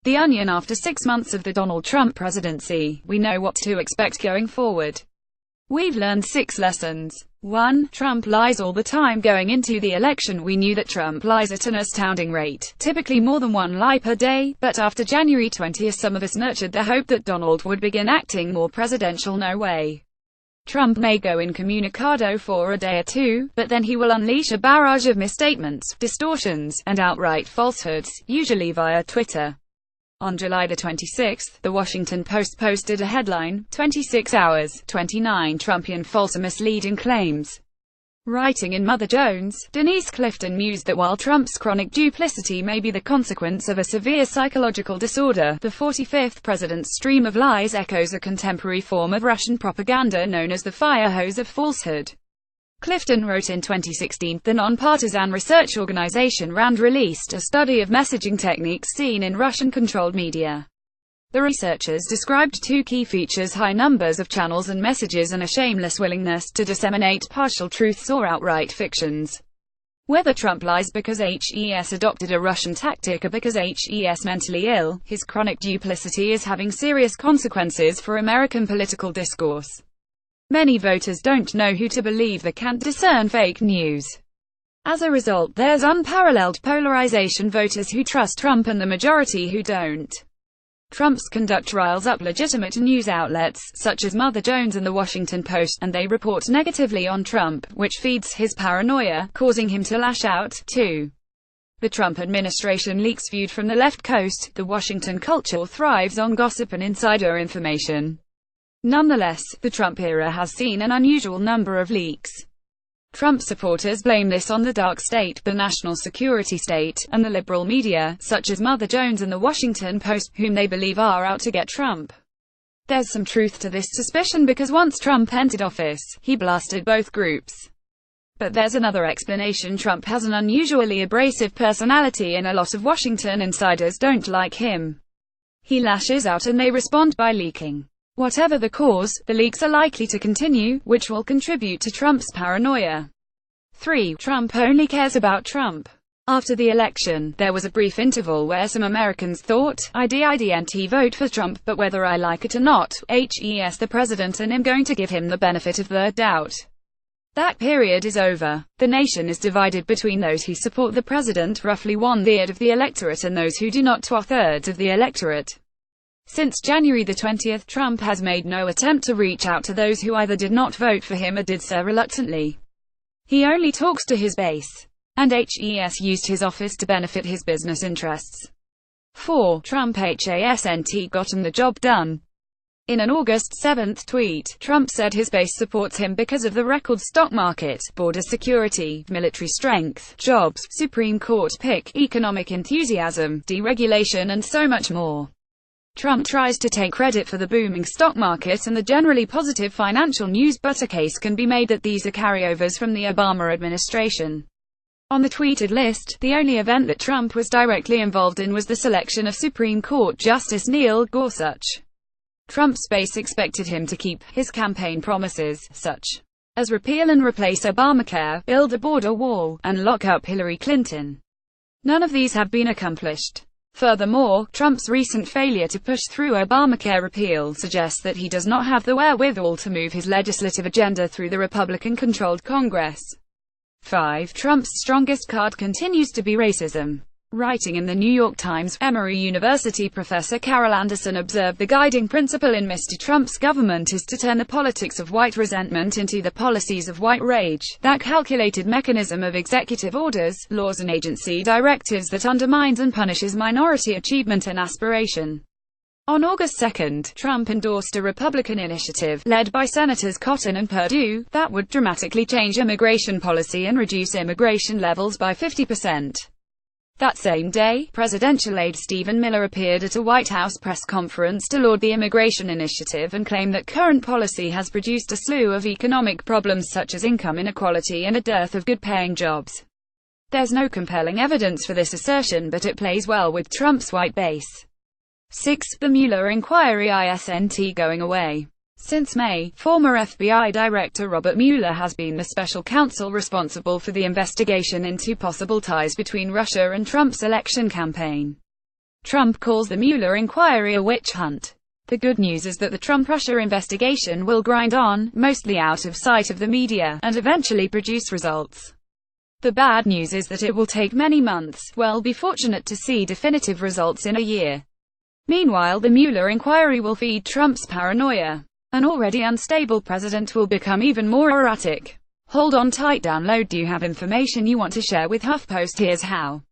The Onion. After 6 months of the Donald Trump presidency, we know what to expect going forward. We've learned 6 lessons. 1. Trump lies all the time. Going into the election, we knew that Trump lies at an astounding rate, typically more than 1 lie per day, but after January 20, some of us nurtured the hope that Donald would begin acting more presidential. No way. Trump may go incommunicado for a day or two, but then he will unleash a barrage of misstatements, distortions, and outright falsehoods, usually via Twitter. On July the 26th, The Washington Post posted a headline, 26 hours, 29 Trumpian false or misleading claims. Writing in Mother Jones, Denise Clifton mused that while Trump's chronic duplicity may be the consequence of a severe psychological disorder, the 45th president's stream of lies echoes a contemporary form of Russian propaganda known as the fire hose of falsehood. Clifton wrote in 2016, the nonpartisan research organization RAND released a study of messaging techniques seen in Russian-controlled media. The researchers described 2 key features: high numbers of channels and messages, and a shameless willingness to disseminate partial truths or outright fictions. Whether Trump lies because HES adopted a Russian tactic or because HES mentally ill, his chronic duplicity is having serious consequences for American political discourse. Many voters don't know who to believe. They can't discern fake news. As a result, there's unparalleled polarization: voters who trust Trump and the majority who don't. Trump's conduct riles up legitimate news outlets, such as Mother Jones and The Washington Post, and they report negatively on Trump, which feeds his paranoia, causing him to lash out. 2. The Trump administration leaks. Viewed from the left coast, the Washington culture thrives on gossip and insider information. Nonetheless, the Trump era has seen an unusual number of leaks. Trump supporters blame this on the dark state, the national security state, and the liberal media, such as Mother Jones and The Washington Post, whom they believe are out to get Trump. There's some truth to this suspicion because once Trump entered office, he blasted both groups. But there's another explanation: Trump has an unusually abrasive personality and a lot of Washington insiders don't like him. He lashes out and they respond by leaking. Whatever the cause, the leaks are likely to continue, which will contribute to Trump's paranoia. 3. Trump only cares about Trump. After the election, there was a brief interval where some Americans thought, I didn't vote for Trump, but whether I like it or not, HES the president and I'm going to give him the benefit of the doubt. That period is over. The nation is divided between those who support the president, roughly 1/3 of the electorate, and those who do not, 2/3 of the electorate. Since January the 20th, Trump has made no attempt to reach out to those who either did not vote for him or did so reluctantly. He only talks to his base. And HES used his office to benefit his business interests. 4. Trump hasn't gotten the job done. In an August 7 tweet, Trump said his base supports him because of the record stock market, border security, military strength, jobs, Supreme Court pick, economic enthusiasm, deregulation and so much more. Trump tries to take credit for the booming stock market and the generally positive financial news, but a case can be made that these are carryovers from the Obama administration. On the tweeted list, the only event that Trump was directly involved in was the selection of Supreme Court Justice Neil Gorsuch. Trump's base expected him to keep his campaign promises, such as repeal and replace Obamacare, build a border wall, and lock up Hillary Clinton. None of these have been accomplished. Furthermore, Trump's recent failure to push through Obamacare repeal suggests that he does not have the wherewithal to move his legislative agenda through the Republican-controlled Congress. 5. Trump's strongest card continues to be racism. Writing in the New York Times, Emory University professor Carol Anderson observed the guiding principle in Mr. Trump's government is to turn the politics of white resentment into the policies of white rage, that calculated mechanism of executive orders, laws and agency directives that undermines and punishes minority achievement and aspiration. On August 2, Trump endorsed a Republican initiative, led by Senators Cotton and Perdue, that would dramatically change immigration policy and reduce immigration levels by 50%. That same day, presidential aide Stephen Miller appeared at a White House press conference to laud the immigration initiative and claim that current policy has produced a slew of economic problems such as income inequality and a dearth of good-paying jobs. There's no compelling evidence for this assertion, but it plays well with Trump's white base. 6. The Mueller inquiry isn't going away. Since May, former FBI Director Robert Mueller has been the special counsel responsible for the investigation into possible ties between Russia and Trump's election campaign. Trump calls the Mueller inquiry a witch hunt. The good news is that the Trump-Russia investigation will grind on, mostly out of sight of the media, and eventually produce results. The bad news is that it will take many months. We'll be fortunate to see definitive results in a year. Meanwhile, the Mueller inquiry will feed Trump's paranoia. An already unstable president will become even more erratic. Hold on tight. Download. Do you have information you want to share with HuffPost? Here's how.